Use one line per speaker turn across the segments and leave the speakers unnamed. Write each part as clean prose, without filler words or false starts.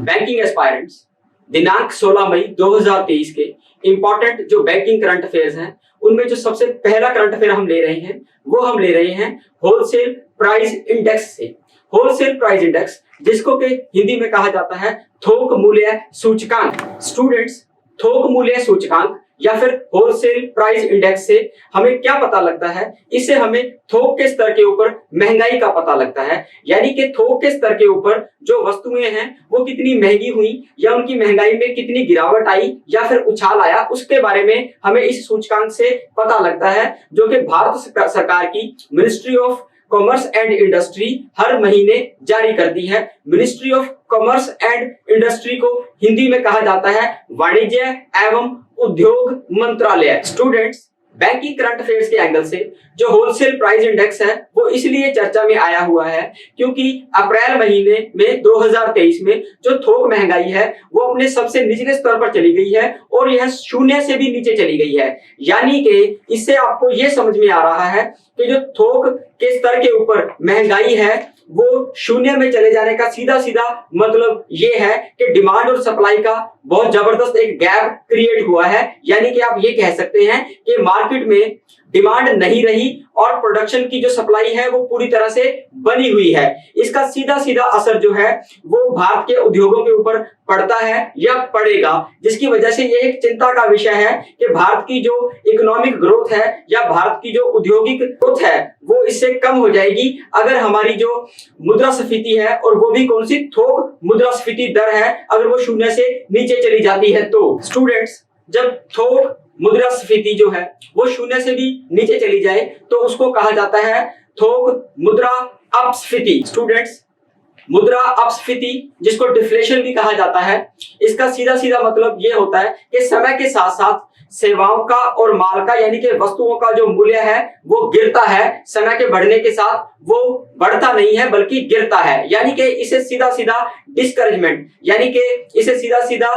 Banking aspirants दिनांक 16 मई 2023 के important जो बैंकिंग करंट अफेयर्स हैं उनमें जो सबसे पहला करंट अफेयर हम ले रहे हैं वो हम ले रहे हैं होलसेल प्राइस इंडेक्स से। होलसेल प्राइस इंडेक्स जिसको कि हिंदी में कहा जाता है थोक मूल्य सूचकांक। स्टूडेंट्स, थोक मूल्य सूचकांक या फिर होलसेल प्राइस इंडेक्स से हमें क्या पता लगता है? इससे हमें थोक के स्तर के ऊपर महंगाई का पता लगता है, यानी कि थोक के स्तर के ऊपर जो वस्तुएं हैं वो कितनी महंगी हुई या उनकी महंगाई में कितनी गिरावट आई या फिर उछाल आया, उसके बारे में हमें इस सूचकांक से पता लगता है, जो कि भारत सरकार की ministry of commerce and industry हर महीने जारी करती है। Ministry of commerce and industry को हिंदी में कहा जाता है वाणिज्य एवं उद्योग मंत्रालय। स्टूडेंट्स, बैंकिंग करंट अफेयर्स के एंगल से जो होलसेल प्राइस इंडेक्स है वो इसलिए चर्चा में आया हुआ है क्योंकि अप्रैल महीने में 2023 में जो थोक महंगाई है वो अपने सबसे निचले स्तर पर चली गई है और यह शून्य से भी नीचे चली गई है। यानी कि इससे आपको यह समझ में आ रहा है कि जो थोक के स्तर के ऊपर महंगाई है वो शून्य में चले जाने का सीधा सीधा मतलब ये है कि डिमांड और सप्लाई का बहुत जबरदस्त एक गैप क्रिएट हुआ है। यानी कि आप ये कह सकते हैं कि मार्केट में डिमांड नहीं रही और प्रोडक्शन की जो सप्लाई है वो पूरी तरह से बनी हुई है। इसका सीधा सीधा असर जो है वो भारत के उद्योगों के ऊपर पड़ता है या पड़ेगा, जिसकी वजह से ये एक चिंता का विषय है कि भारत की जो इकोनॉमिक ग्रोथ है या भारत की जो औद्योगिक ग्रोथ है वो इससे कम हो जाएगी अगर हमारी जो मुद्रास्फीति है और वो भी कौन सी थोक मुद्रास्फीति दर है अगर वो शून्य से नीचे चली जाती है। तो स्टूडेंट्स, जब थोक मुद्रास्फीति जो है वो शून्य से भी नीचे चली जाए तो उसको कहा जाता है थोक मुद्रा अपस्फीति। स्टूडेंट्स, मुद्रा अपस्फीति जिसको डिफ्लेशन भी कहा जाता है, इसका सीधा सीधा मतलब ये होता है कि समय के साथ साथ सेवाओं का और माल का यानी कि वस्तुओं का जो मूल्य है वो गिरता है। समय के बढ़ने के साथ वो बढ़ता नहीं है बल्कि गिरता है। यानी कि इसे सीधा सीधा डिस्करेजमेंट यानी कि इसे सीधा सीधा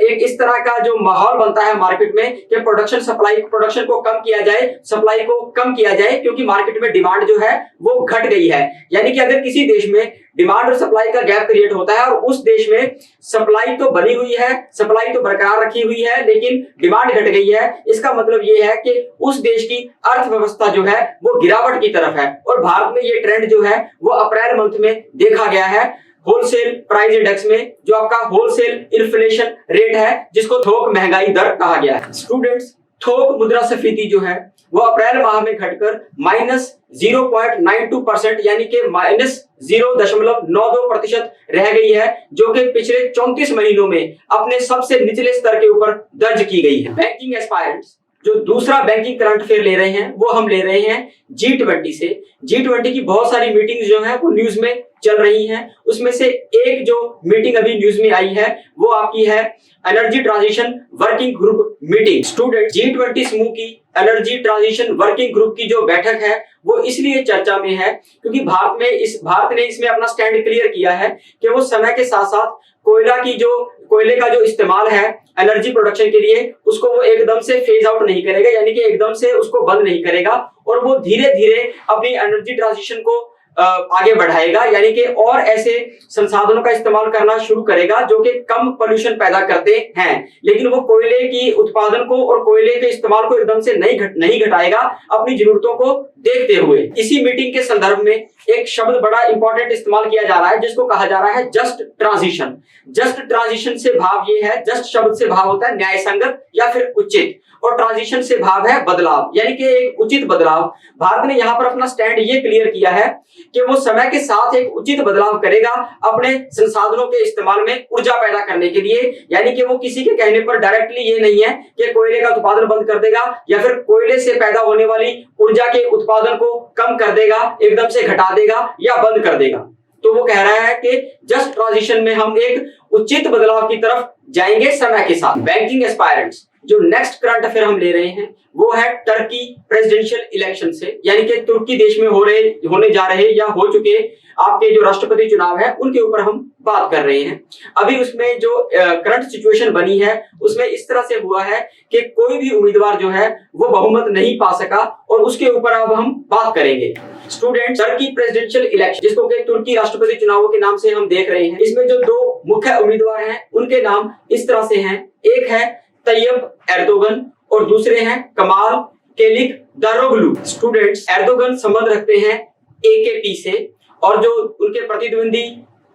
एक इस तरह का जो माहौल बनता है मार्केट में कि प्रोडक्शन को कम किया जाए, सप्लाई को कम किया जाए, क्योंकि मार्केट में डिमांड जो है वो घट गई है। यानी कि अगर किसी देश में डिमांड और सप्लाई का गैप क्रिएट होता है और उस देश में सप्लाई तो बनी हुई है, सप्लाई तो बरकरार रखी हुई है, लेकिन डिमांड घट गई है, इसका मतलब ये है कि उस देश की अर्थव्यवस्था जो है वो गिरावट की तरफ है। और भारत में ये ट्रेंड जो है वो अप्रैल मंथ में देखा गया है होलसेल प्राइस इंडेक्स में, जो आपका होलसेल इन्फ्लेशन रेट है जिसको थोक महंगाई दर कहा गया है। स्टूडेंट्स, थोक मुद्रास्फीति जो है वो अप्रैल माह में घटकर -0.92% यानी कि -0.92% रह गई है, जो कि पिछले 34 महीनों में अपने सबसे निचले स्तर के ऊपर दर्ज की गई है। बैंकिंग एस्पायरेंट्स जो दूसरा बैंकिंग करंट अफेयर ले रहे हैं वो हम ले रहे हैं G20 से। G20 की बहुत सारी मीटिंग्स जो है वो न्यूज में चल रही हैं। उसमें से एक जो मीटिंग अभी न्यूज में आई है वो आपकी है energy transition working group meeting. Student, G20 समूह की एनर्जी ट्रांजिशन वर्किंग ग्रुप की जो बैठक है वो इसलिए चर्चा में है क्योंकि भारत ने इसमें अपना स्टैंड क्लियर किया है कि वो समय के साथ साथ कोयले का जो इस्तेमाल है एनर्जी प्रोडक्शन के लिए उसको वो एकदम से फेज आउट नहीं करेगा, यानी कि एकदम से उसको बंद नहीं करेगा, और वो धीरे धीरे अपनी एनर्जी ट्रांजिशन को आगे बढ़ाएगा, यानी कि और ऐसे संसाधनों का इस्तेमाल करना शुरू करेगा जो कि कम पोल्यूशन पैदा करते हैं। लेकिन वो कोयले की उत्पादन को और कोयले के इस्तेमाल को एकदम से नहीं घटाएगा अपनी जरूरतों को देखते हुए। इसी मीटिंग के संदर्भ में एक शब्द बड़ा इंपॉर्टेंट इस्तेमाल किया जा रहा है जिसको कहा जा रहा है जस्ट ट्रांजिशन। जस्ट ट्रांजिशन से भाव ये है, जस्ट शब्द से भाव होता है न्याय संगत या फिर उचित, और ट्रांजिशन से भाव है बदलाव, यानी कि एक उचित बदलाव। भारत ने यहाँ पर अपना स्टैंड ये क्लियर किया है कि वो समय के साथ एक उचित बदलाव करेगा अपने संसाधनों के इस्तेमाल में ऊर्जा पैदा करने के लिए। यानी कि वो किसी के कहने पर डायरेक्टली ये नहीं है कि कोयले का उत्पादन बंद कर देगा या फिर कोयले से पैदा होने वाली ऊर्जा के उत्पादन को कम कर देगा, एकदम से घटा देगा या बंद कर देगा। तो वो कह रहा है कि जस्ट ट्रांजिशन में हम एक उचित बदलाव की तरफ जाएंगे समय के साथ। बैंकिंग एस्पायरेंट्स जो नेक्स्ट करंट अफेयर हम ले रहे हैं वो है टर्की प्रेसिडेंशियल इलेक्शन से, यानी कि तुर्की देश में होने जा रहे या हो चुके आपके जो राष्ट्रपति चुनाव है उनके ऊपर हम बात कर रहे हैं। अभी उसमें जो करंट सिचुएशन बनी है उसमें इस तरह से हुआ है कि कोई भी उम्मीदवार जो है वो बहुमत नहीं पा सका, और उसके ऊपर अब हम बात करेंगे। स्टूडेंट, टर्की प्रेसिडेंशियल इलेक्शन, जिसको कि तुर्की राष्ट्रपति चुनावों के नाम से हम देख रहे हैं, इसमें जो दो मुख्य उम्मीदवार हैं उनके नाम इस तरह से हैं। एक है तैयब एर्दोगन और दूसरे हैं कमाल किलिचदारोग्लू। स्टूडेंट्स, एर्दोगन संबंध रखते हैं AKP से, और जो उनके प्रतिद्वंदी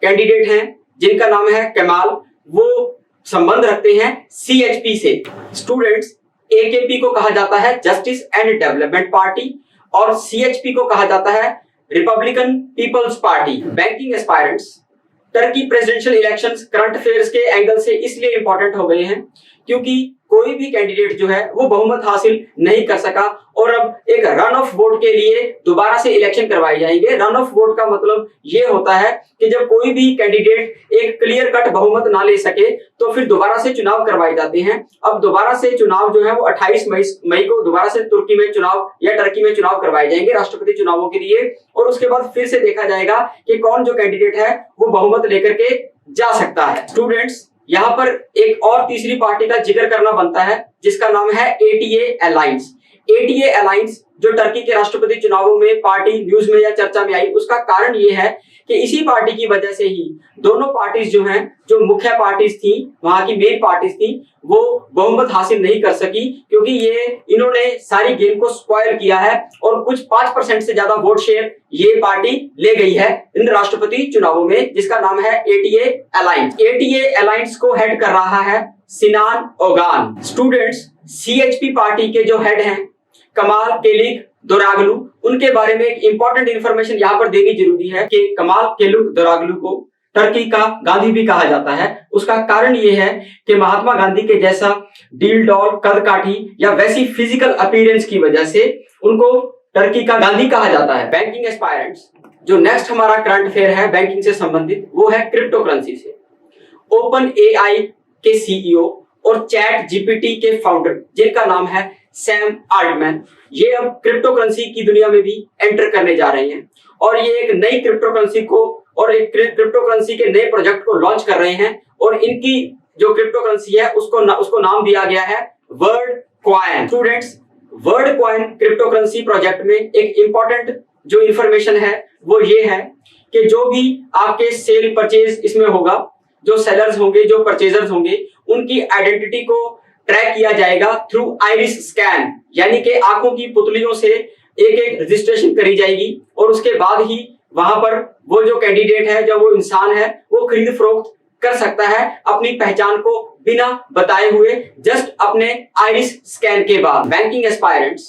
कैंडिडेट हैं जिनका नाम है कमाल, वो संबंध रखते हैं CHP से। स्टूडेंट्स, AKP को कहा जाता है जस्टिस एंड डेवलपमेंट पार्टी और CHP को कहा जाता है Republican People's Party. Banking aspirants, Turkey presidential elections current affairs के एंगल से इसलिए इंपॉर्टेंट हो गए हैं क्योंकि कोई भी कैंडिडेट जो है वो बहुमत हासिल नहीं कर सका, और अब एक रन ऑफ वोट के लिए दोबारा से इलेक्शन करवाए जाएंगे। रन ऑफ वोट का मतलब ये होता है कि जब कोई भी कैंडिडेट एक क्लियर कट बहुमत ना ले सके तो फिर दोबारा से चुनाव करवाए जाते हैं। अब दोबारा से चुनाव जो है वो 28 मई को दोबारा से तुर्की में चुनाव या टर्की में चुनाव करवाए जाएंगे राष्ट्रपति चुनावों के लिए, और उसके बाद फिर से देखा जाएगा कि कौन जो कैंडिडेट है वो बहुमत लेकर के जा सकता है। स्टूडेंट्स, यहाँ पर एक और तीसरी पार्टी का जिक्र करना बनता है जिसका नाम है ATA अलायंस। ATA अलायंस जो टर्की के राष्ट्रपति चुनावों में पार्टी न्यूज में या चर्चा में आई, उसका कारण ये है कि इसी पार्टी की वजह से ही दोनों पार्टीज जो हैं, जो मुख्य पार्टीज थी, वहां की मेन पार्टीज थी, वो बहुमत हासिल नहीं कर सकी क्योंकि इन्होंने सारी गेम को स्पॉइल किया है और कुछ 5% से ज्यादा वोट शेयर ये पार्टी ले गई है इन राष्ट्रपति चुनावों में, जिसका नाम है ATA अलायंस। ATA अलायंस को हेड कर रहा है सिनान ओगान। स्टूडेंट्स, CHP पार्टी के जो हेड हैं कमाल किलिचदारोग्लू, उनके बारे में एक इंपॉर्टेंट इंफॉर्मेशन यहाँ पर देनी जरूरी है कि कमाल किलिचदारोग्लू को टर्की का गांधी भी कहा जाता है। उसका कारण ये है कि महात्मा गांधी के जैसा डील डॉल कद काठी या वैसी फिजिकल अपीयरेंस की वजह से उनको टर्की का गांधी कहा जाता है। बैंकिंग एस्पायरेंट्स, जो नेक्स्ट हमारा करंट अफेयर है बैंकिंग से संबंधित, वो है क्रिप्टो करेंसी से। OpenAI के CEO और ChatGPT के फाउंडर जिनका नाम है सैम आल्टमैन, ये अब क्रिप्टो करेंसी की दुनिया में भी एंटर करने जा रहे हैं, और ये एक नई क्रिप्टो करेंसी को और एक क्रिप्टो करेंसी के नए प्रोजेक्ट को लॉन्च कर रहे हैं, और इनकी जो क्रिप्टो करेंसी है उसको नाम दिया गया है world coin. Students, world coin crypto currency project में एक इंपॉर्टेंट जो इंफॉर्मेशन है वो ये है कि जो भी आपके सेल परचेज इसमें होगा, जो सेलर्स होंगे, जो परचेजर्स होंगे, उनकी आइडेंटिटी को ट्रैक किया जाएगा थ्रू आइरिस स्कैन, यानी कि आंखों की पुतलियों से एक रजिस्ट्रेशन करी जाएगी, और उसके बाद ही वहां पर वो जो कैंडिडेट है, जो वो इंसान है, वो खरीद फरोख्त कर सकता है अपनी पहचान को बिना बताए हुए, जस्ट अपने आइरिस स्कैन के बाद। बैंकिंग एस्पायरेंट्स,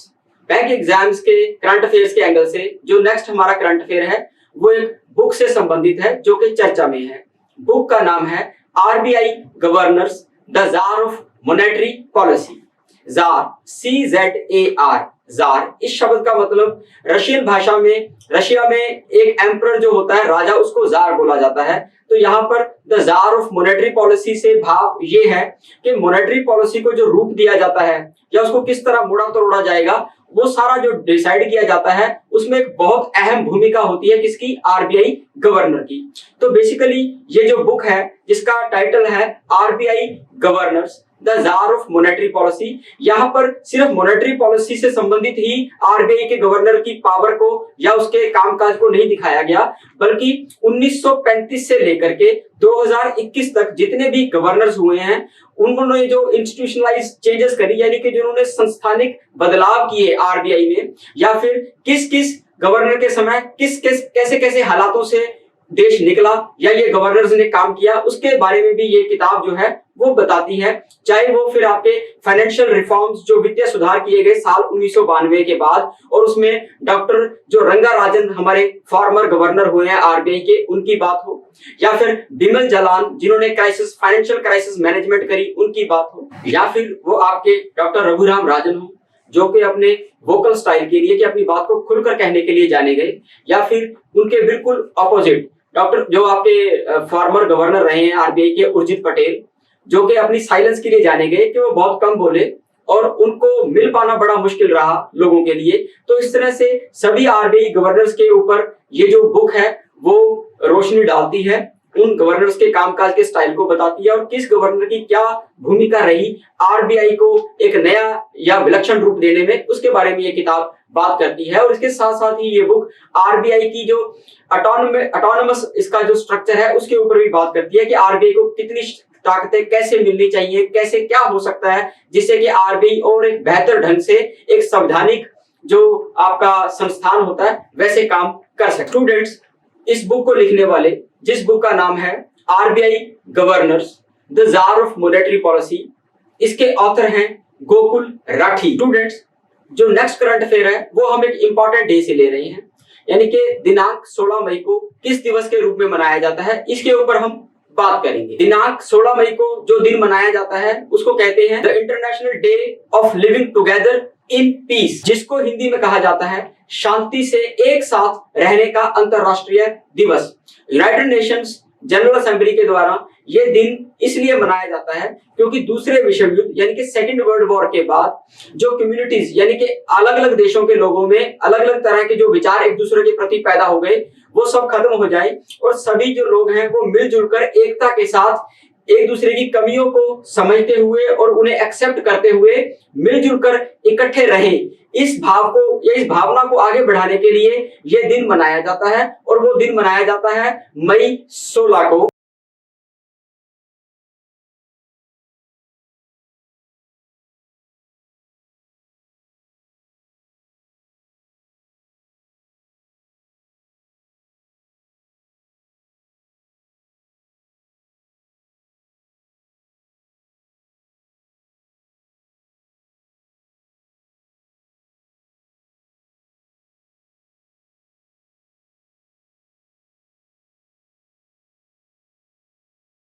बैंक एग्जाम्स के करंट अफेयर्स के एंगल से जो नेक्स्ट हमारा करंट अफेयर है वो एक बुक से संबंधित है जो कि चर्चा में है। बुक का नाम है RBI governors the jar of monetary policy. Jar, CZAR, jar, इस शब्द का मतलब रशियन भाषा में, रशिया में एक एम्परर जो होता है, राजा, उसको जार बोला जाता है। तो यहाँ पर the jar of monetary policy से भाव ये है कि मॉनेटरी पॉलिसी को जो रूप दिया जाता है या उसको किस तरह मोड़ा तोड़ा जाएगा, वो सारा जो डिसाइड किया जाता है उसमें एक बहुत अहम भूमिका होती है किसकी, RBI गवर्नर की। तो बेसिकली ये जो बुक है जिसका टाइटल है RBI governors the jar of monetary policy, यहाँ पर सिर्फ मॉनेटरी पॉलिसी से संबंधित ही RBI के गवर्नर की पावर को या उसके कामकाज को नहीं दिखाया गया, बल्कि 1935 से लेकर के 2021 तक जितने भी गवर्नर्स हुए हैं उन्होंने जो इंस्टीट्यूशनलाइज चेंजेस करी, यानी कि जिन्होंने संस्थानिक बदलाव किए RBI में, या फिर किस किस गवर्नर के समय कैसे कैसे हालातों से देश निकला या ये गवर्नर्स ने काम किया, उसके बारे में भी ये किताब जो है वो बताती है। चाहे वो फिर आपके फाइनेंशियल रिफॉर्म्स, जो वित्तीय सुधार किए गए साल 1992 के बाद, और उसमें डॉक्टर जो रंगाराजन हमारे फॉर्मर गवर्नर हुए हैं RBI के, उनकी बात हो, या फिर बिमल जालान जिन्होंने फाइनेंशियल क्राइसिस मैनेजमेंट करी, उनकी बात हो, या फिर वो आपके डॉक्टर रघुराम राजन हो जो कि अपने वोकल स्टाइल के लिए, कि अपनी बात को खुलकर कहने के लिए जाने गए, या फिर उनके बिल्कुल ऑपोजिट डॉक्टर जो आपके फॉर्मर गवर्नर रहे हैं RBI के, उर्जित पटेल, जो कि अपनी साइलेंस के लिए जाने गए कि वो बहुत कम बोले और उनको मिल पाना बड़ा मुश्किल रहा लोगों के लिए। तो इस तरह से सभी आरबीआई गवर्नर्स के ऊपर ये जो बुक है वो रोशनी डालती है, उन गवर्नर्स के कामकाज के स्टाइल को बताती है और किस गवर्नर की क्या भूमिका रही आरबीआई को एक नया या विलक्षण रूप देने में, उसके बारे में ये किताब बात करती है। और इसके साथ साथ ही ये बुक आरबीआई की जो ऑटोनोमस इसका जो स्ट्रक्चर है उसके ऊपर भी बात करती है कि आरबीआई को कितनी ताकतें कैसे मिलनी चाहिए, कैसे क्या हो सकता है जिससे कि आरबीआई और एक बेहतर ढंग से एक संवैधानिक जो आपका संस्थान होता है वैसे काम कर सकते। स्टूडेंट्स, इस बुक को लिखने वाले, जिस बुक का नाम है RBI governors the jar of monetary policy, इसके ऑथर हैं गोकुल राठी। स्टूडेंट्स, जो नेक्स्ट करंट अफेयर है वो हम एक इंपॉर्टेंट डे से ले रहे हैं, यानी कि दिनांक 16 मई को किस दिवस के रूप में मनाया जाता है इसके ऊपर हम बात करेंगे। दिनांक 16 मई को जो दिन मनाया जाता है उसको कहते हैं the international day of living together in peace, जिसको हिंदी में कहा जाता है शांति से एक साथ रहने का अंतरराष्ट्रीय दिवस। यूनाइटेड नेशंस जनरल असेंबली के द्वारा यह दिन इसलिए मनाया जाता है क्योंकि दूसरे विश्व युद्ध यानी कि सेकेंड वर्ल्ड वॉर के बाद जो कम्युनिटीज यानी कि अलग अलग देशों के लोगों में अलग अलग तरह के जो विचार एक दूसरे के प्रति पैदा हो गए वो सब खत्म हो जाए और सभी जो लोग हैं वो मिलजुल कर एकता के साथ एक दूसरे की कमियों को समझते हुए और उन्हें एक्सेप्ट करते हुए मिलजुल कर इकट्ठे रहें, इस भाव को या इस भावना को आगे बढ़ाने के लिए यह दिन मनाया जाता है। और वो दिन मनाया जाता है मई 16 को।